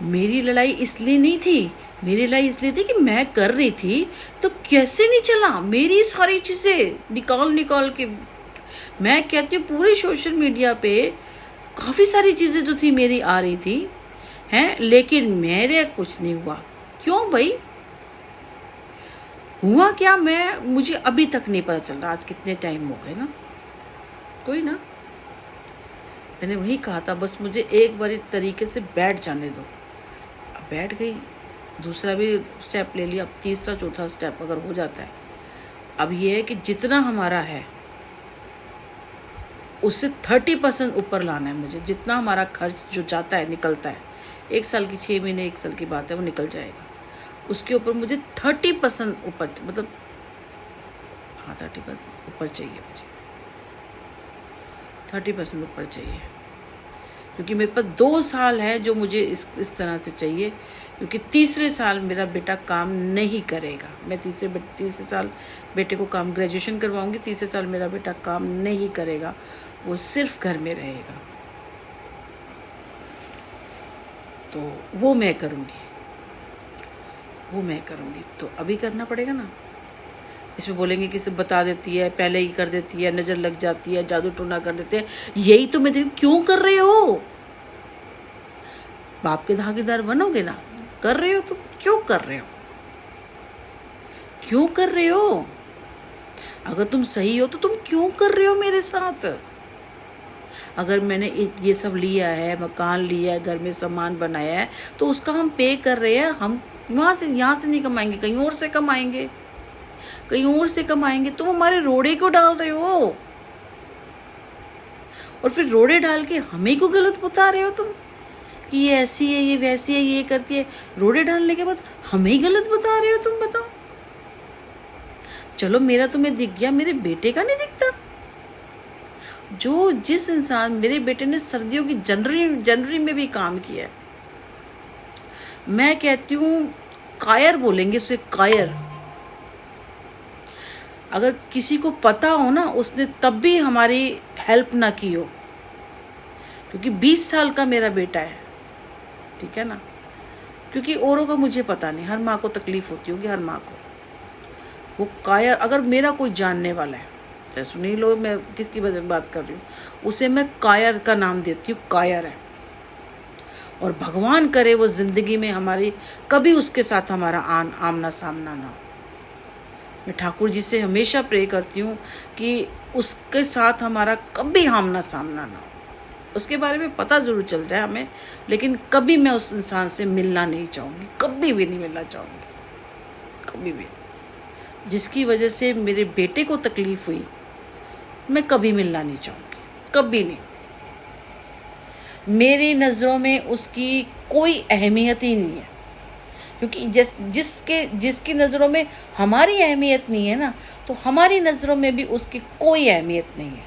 मेरी लड़ाई इसलिए नहीं थी, मेरी लड़ाई इसलिए थी कि मैं कर रही थी तो कैसे नहीं चला। मेरी सारी चीज़ें निकाल निकाल के, मैं कहती हूँ पूरे सोशल मीडिया पे काफ़ी सारी चीज़ें जो थी मेरी आ रही थी हैं, लेकिन मेरे कुछ नहीं हुआ। क्यों भाई, हुआ क्या? मुझे अभी तक नहीं पता चल रहा। आज कितने टाइम हो गए ना, कोई ना, मैंने वही कहा था बस मुझे एक बार तरीके से बैठ जाने दो। अब बैठ गई, दूसरा भी स्टेप ले लिया, अब तीसरा चौथा स्टेप अगर हो जाता है। अब ये है कि जितना हमारा है उससे 30% ऊपर लाना है मुझे। जितना हमारा खर्च जो जाता है निकलता है, 1 साल की 6 महीने 1 साल की बात है, वो निकल जाएगा। उसके ऊपर मुझे 30% ऊपर, मतलब हाँ 30% ऊपर चाहिए मुझे, 30% ऊपर चाहिए। क्योंकि मेरे पास 2 साल है जो मुझे इस तरह से चाहिए, क्योंकि तीसरे साल मेरा बेटा काम नहीं करेगा। मैं तीसरे साल बेटे को काम, ग्रेजुएशन करवाऊंगी, तीसरे साल मेरा बेटा काम नहीं करेगा, वो सिर्फ घर में रहेगा। तो वो मैं करूँगी, तो अभी करना पड़ेगा ना। इसमें बोलेंगे कि सब बता देती है, पहले ही कर देती है, नज़र लग जाती है, जादू टोना कर देते हैं। यही तो मैं क्यों कर रहे हो? बाप के धागेदार बनोगे ना, कर रहे हो तुम, क्यों कर रहे हो? क्यों कर रहे हो? अगर तुम सही हो तो तुम क्यों कर रहे हो मेरे साथ? अगर मैंने ये सब लिया है, मकान लिया है, घर में सामान बनाया है, तो उसका हम पे कर रहे हैं। हम यहाँ से नहीं कमाएंगे, कहीं और से कमाएंगे, तुम हमारे रोड़े को डाल रहे हो, और फिर रोड़े डाल के हमें को गलत बता रहे हो तुम कि ये ऐसी है, ये वैसी है, ये करती है। रोड़े डालने के बाद हमें ही गलत बता रहे हो तुम, बताओ। चलो मेरा तुम्हें दिख गया, मेरे बेटे का नहीं दिखता? जिस इंसान, मेरे बेटे ने सर्दियों की जनवरी में भी काम किया है, मैं कहती हूँ कायर बोलेंगे उसे, कायर। अगर किसी को पता हो ना, उसने तब भी हमारी हेल्प ना की हो, क्योंकि 20 साल का मेरा बेटा है, ठीक है ना। क्योंकि औरों का मुझे पता नहीं, हर माँ को तकलीफ होती होगी, हर माँ को। वो कायर, अगर मेरा कोई जानने वाला है, तो सुनी लो मैं किसकी वजह से बात कर रही हूँ, उसे मैं कायर का नाम देती हूँ, कायर है। और भगवान करे वो ज़िंदगी में हमारी कभी उसके साथ हमारा आमना सामना ना हो। मैं ठाकुर जी से हमेशा प्रे करती हूँ कि उसके साथ हमारा कभी आमना सामना ना हो। उसके बारे में पता ज़रूर चल जाए हमें, लेकिन कभी मैं उस इंसान से मिलना नहीं चाहूँगी, कभी भी नहीं मिलना चाहूँगी, कभी भी। जिसकी वजह से मेरे बेटे को तकलीफ़ हुई, मैं कभी मिलना नहीं चाहूँगी, कभी नहीं। मेरी नज़रों में उसकी कोई अहमियत ही नहीं है, क्योंकि जिसकी नज़रों में हमारी अहमियत नहीं है ना, तो हमारी नज़रों में भी उसकी कोई अहमियत नहीं है।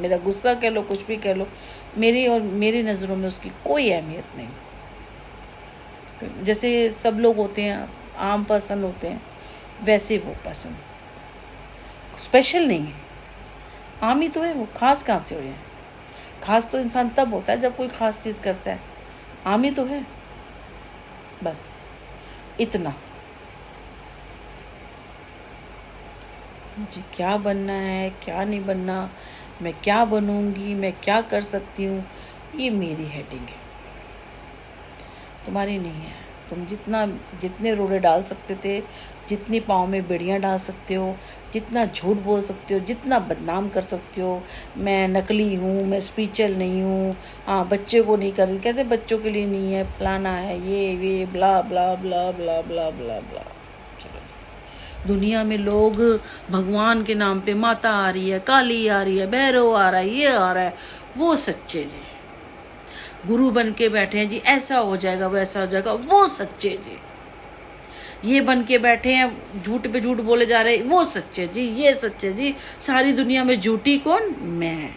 मेरा गुस्सा कह लो, कुछ भी कह लो, मेरी नज़रों में उसकी कोई अहमियत नहीं। जैसे सब लोग होते हैं, आम पर्सन होते हैं, वैसे वो पर्सन स्पेशल नहीं है, आम ही तो है वो। खास कहाँ से हो है? खास तो इंसान तब होता है जब कोई खास चीज़ करता है, आम ही तो है, बस इतना। मुझे क्या बनना है, क्या नहीं बनना, मैं क्या बनूंगी, मैं क्या कर सकती हूँ, ये मेरी हेडिंग है, तुम्हारी नहीं है। तुम जितने रोड़े डाल सकते थे, जितनी पाँव में बेड़ियाँ डाल सकते हो, जितना झूठ बोल सकते हो, जितना बदनाम कर सकते हो, मैं नकली हूँ, मैं स्पिरिचुअल नहीं हूँ, हाँ बच्चे को नहीं कर, कहते बच्चों के लिए नहीं है, फलाना है, ये ब्ला ब्ला ब्ला ब्ला ब्ला ब्ला ब्ला। चलो, दुनिया में लोग भगवान के नाम पे, माता आ रही है, काली आ रही है, भैरव आ रहा है, ये आ रहा है, वो सच्चे जी। गुरु बन के बैठे हैं जी, ऐसा हो जाएगा, वैसा हो जाएगा, वो सच्चे जी। ये बन के बैठे हैं, झूठ पे झूठ बोले जा रहे हैं, वो सच्चे जी, ये सच्चे जी। सारी दुनिया में झूठी कौन? मैं।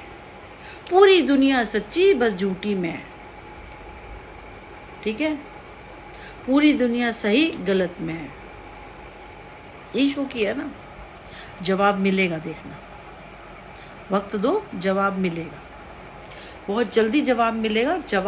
पूरी दुनिया सच्ची, बस झूठी मैं, ठीक है। पूरी दुनिया सही, गलत मैं। यही शो किया ना। जवाब मिलेगा, देखना, वक्त दो, जवाब मिलेगा, बहुत जल्दी जवाब मिलेगा। जवाब